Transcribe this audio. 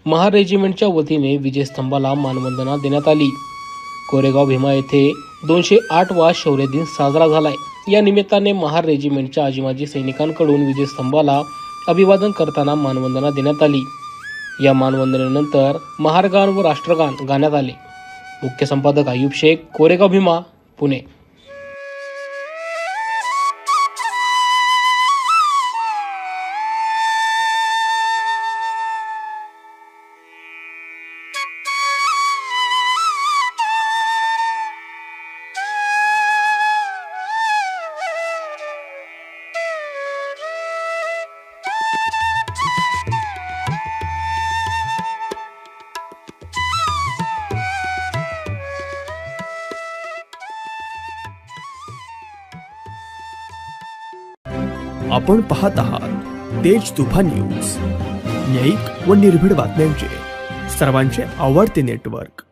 महार रेजिमेंटच्या वतीने विजयस्तंभाला मानवंदना देण्यात आली। कोरेगाव भीमा येथे 208वा शौर्य दिन साजरा झालाय। या निमित्ताने महार रेजिमेंटच्या आजीमाजी सैनिकांकडून विजयस्तंभाला अभिवादन करताना मानवंदना देण्यात आली। या मानवंदनेनंतर महारगान व राष्ट्रगान गाण्यात आले। मुख्य संपादक आयुब शेख, कोरेगाव भीमा, पुणे। आपण पाहत आहात तेज तुफान न्यूज, न्यायिक व निर्भीड बातम्यांचे सर्वांचे आवडते नेटवर्क।